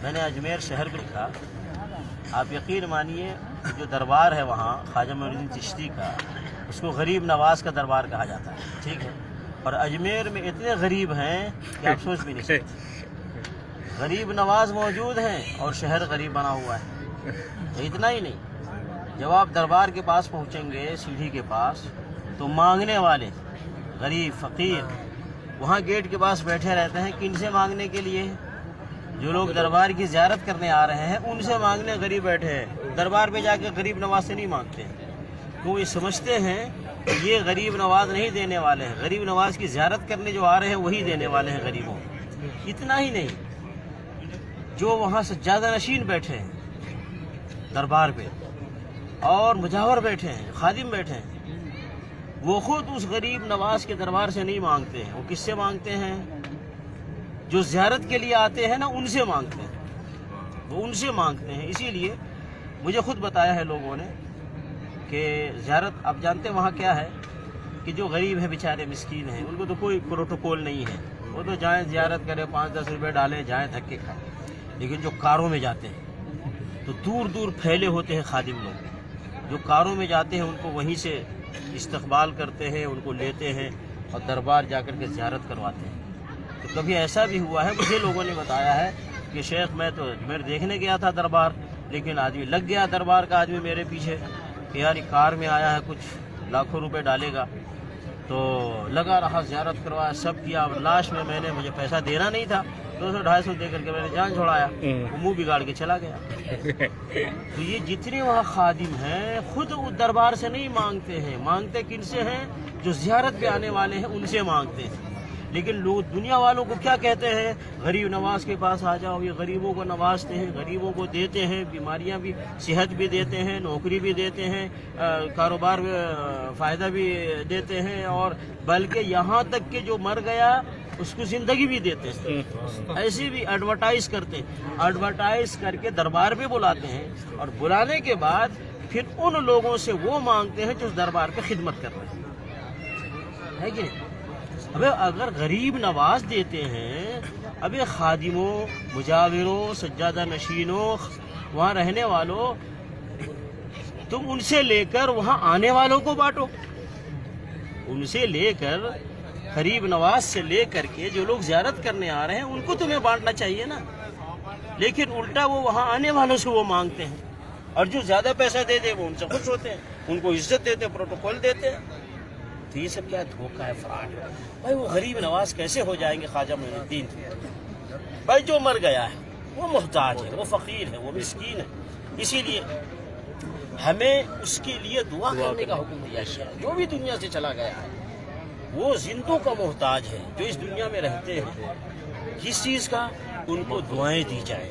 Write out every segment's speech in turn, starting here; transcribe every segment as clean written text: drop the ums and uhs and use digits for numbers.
میں نے اجمیر شہر میں لکھا. آپ یقین مانیے جو دربار ہے وہاں خواجہ معین الدین چشتی کا، اس کو غریب نواز کا دربار کہا جاتا ہے. ٹھیک ہے، اور اجمیر میں اتنے غریب ہیں کہ آپ سوچ بھی نہیں سکتے. غریب نواز موجود ہیں اور شہر غریب بنا ہوا ہے. اتنا ہی نہیں، جب آپ دربار کے پاس پہنچیں گے سیڑھی کے پاس تو مانگنے والے غریب فقیر وہاں گیٹ کے پاس بیٹھے رہتے ہیں. کن سے مانگنے کے لیے؟ جو لوگ دربار کی زیارت کرنے آ رہے ہیں ان سے مانگنے غریب بیٹھے ہیں. دربار پہ جا کے غریب نواز سے نہیں مانگتے ہیں، کیوں؟ یہ سمجھتے ہیں کہ یہ غریب نواز نہیں دینے والے ہیں، غریب نواز کی زیارت کرنے جو آ رہے ہیں وہی دینے والے ہیں غریبوں. اتنا ہی نہیں، جو وہاں سجادہ نشین بیٹھے ہیں دربار پہ اور مجاور بیٹھے ہیں، خادم بیٹھے ہیں، وہ خود اس غریب نواز کے دربار سے نہیں مانگتے ہیں. وہ کس سے مانگتے ہیں؟ جو زیارت کے لیے آتے ہیں نا ان سے مانگتے ہیں، وہ ان سے مانگتے ہیں. اسی لیے مجھے خود بتایا ہے لوگوں نے کہ زیارت، آپ جانتے ہیں وہاں کیا ہے کہ جو غریب ہیں بیچارے مسکین ہیں ان کو تو کوئی پروٹوکول نہیں ہے. وہ تو جائیں زیارت کریں، 5-10 روپے ڈالیں، جائیں دھکے کھائیں. لیکن جو کاروں میں جاتے ہیں تو دور دور پھیلے ہوتے ہیں خادم لوگ، جو کاروں میں جاتے ہیں ان کو وہیں سے استقبال کرتے ہیں، ان کو لیتے ہیں اور دربار جا کر کے زیارت کرواتے ہیں. تو کبھی ایسا بھی ہوا ہے، مجھے لوگوں نے بتایا ہے کہ شیخ میں تو اجمیر دیکھنے گیا تھا دربار، لیکن آدمی لگ گیا دربار کا آدمی میرے پیچھے کہ یار یہ کار میں آیا ہے، کچھ لاکھوں روپے ڈالے گا. تو لگا رہا، زیارت کروایا، سب کیا. اور لاسٹ میں مجھے پیسہ دینا نہیں تھا، 200-250 دے کر کے میں نے جان چھوڑایا. وہ منہ بگاڑ کے چلا گیا. تو یہ جتنے وہاں خادم ہیں خود دربار سے نہیں مانگتے ہیں، مانگتے کن سے ہیں؟ جو زیارت پہ آنے والے ہیں ان سے مانگتے ہیں. لیکن لوگ دنیا والوں کو کیا کہتے ہیں؟ غریب نواز کے پاس آ جاؤ. یہ غریبوں کو نوازتے ہیں، غریبوں کو دیتے ہیں، بیماریاں بھی، صحت بھی دیتے ہیں، نوکری بھی دیتے ہیں، کاروبار میں فائدہ بھی دیتے ہیں، اور بلکہ یہاں تک کہ جو مر گیا اس کو زندگی بھی دیتے ہیں. ایسی بھی ایڈورٹائز کرتے ہیں، ایڈورٹائز کر کے دربار پہ بلاتے ہیں، اور بلانے کے بعد پھر ان لوگوں سے وہ مانگتے ہیں جو دربار پہ خدمت کر رہے ہیں. ہے کہ نہیں؟ ابے اگر غریب نواز دیتے ہیں، ابے خادموں، مجاوروں، سجادہ نشینوں، وہاں رہنے والوں، تم ان سے لے کر وہاں آنے والوں کو بانٹو. ان سے لے کر، غریب نواز سے لے کر کے جو لوگ زیارت کرنے آ رہے ہیں ان کو تمہیں بانٹنا چاہیے نا. لیکن الٹا وہ وہاں آنے والوں سے وہ مانگتے ہیں، اور جو زیادہ پیسہ دے دے وہ ان سے خوش ہوتے ہیں، ان کو عزت دیتے، پروٹوکول دیتے ہیں. تو یہ سب کیا دھوکہ ہے، فراڈ ہے. بھائی وہ غریب نواز کیسے ہو جائیں گے خواجہ معین الدین؟ بھائی جو مر گیا ہے وہ محتاج ہے، وہ فقیر ہے، وہ مسکین ہے. اسی لیے ہمیں اس کے لیے دعا کرنے کا حکم دیا ہے. جو بھی دنیا سے چلا گیا ہے وہ زندوں کا محتاج ہے. جو اس دنیا میں رہتے ہیں کس چیز کا؟ ان کو دعائیں دی جائیں،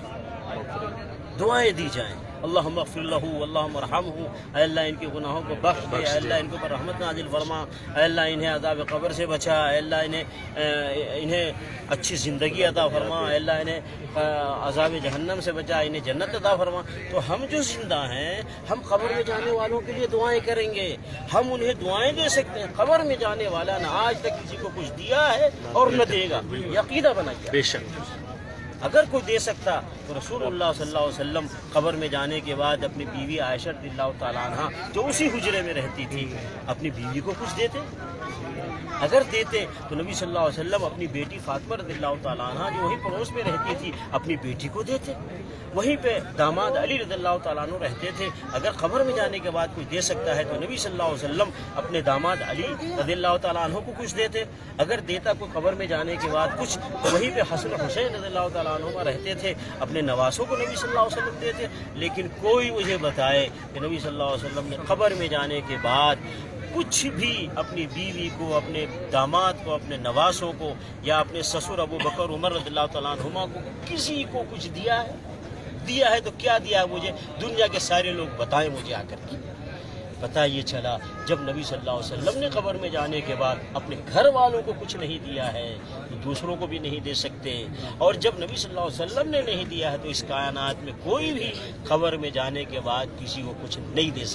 دعائیں دی جائیں. اللہم اغفر لہ، اللہم ارحمہ، اے اللہ ان کے گناہوں کو بخش دے، اے اللہ ان کے اوپر رحمت نازل فرما، اے اللہ انہیں عذاب قبر سے بچا، اے اللہ انہیں اچھی زندگی عطا فرما، اے اللہ انہیں عذاب جہنم سے بچا، انہیں جنت عطا فرما. تو ہم جو زندہ ہیں ہم قبر میں جانے والوں کے لیے دعائیں کریں گے، ہم انہیں دعائیں دے سکتے ہیں. قبر میں جانے والا نہ آج تک کسی کو کچھ دیا ہے اور نہ دے گا، یہ عقیدہ بنا گیا. بے شک. اگر کوئی دے سکتا تو رسول اللہ صلی اللہ علیہ وسلم قبر میں جانے کے بعد اپنی بیوی عائشہ رضی اللہ تعالیٰ عنہ جو اسی حجرے میں رہتی تھی اپنی بیوی کو کچھ دیتے. اگر دیتے تو نبی صلی اللہ علیہ وسلم اپنی بیٹی فاطمہ رضی اللہ تعالیٰ عنہ جو وہی پڑوس میں رہتی تھی اپنی بیٹی کو دیتے. وہیں پہ داماد علی رضی اللہ تعالیٰ عنہ رہتے تھے. اگر قبر میں جانے کے بعد کوئی دے سکتا ہے تو نبی صلی اللہ علیہ وسلم اپنے داماد علی رضی اللہ تعالیٰ عنہ کو کچھ دیتے. اگر دیتا کوئی قبر میں جانے کے بعد کچھ تو وہیں پہ حسن حسین رضی اللہ تعالیٰ عنہ رہتے تھے، اپنے نواسوں کو نبی صلی اللہ علیہ وسلم دیتے. لیکن کوئی مجھے بتائے کہ نبی صلی اللہ علیہ وسلم نے قبر میں جانے کے بعد کچھ بھی اپنی بیوی کو، اپنے داماد کو، اپنے نواسوں کو، یا اپنے سسر ابو بکر عمر رضی اللہ تعالیٰ عنہما کو کسی کو کچھ دیا ہے؟ دیا ہے تو کیا دیا ہے؟ مجھے دنیا کے سارے لوگ بتائیں مجھے آ کر کے. پتہ یہ چلا جب نبی صلی اللہ علیہ وسلم نے قبر میں جانے کے بعد اپنے گھر والوں کو کچھ نہیں دیا ہے تو دوسروں کو بھی نہیں دے سکتے. اور جب نبی صلی اللہ علیہ وسلم نے نہیں دیا ہے تو اس کائنات میں کوئی بھی قبر میں جانے کے بعد کسی کو کچھ نہیں دے سکتا.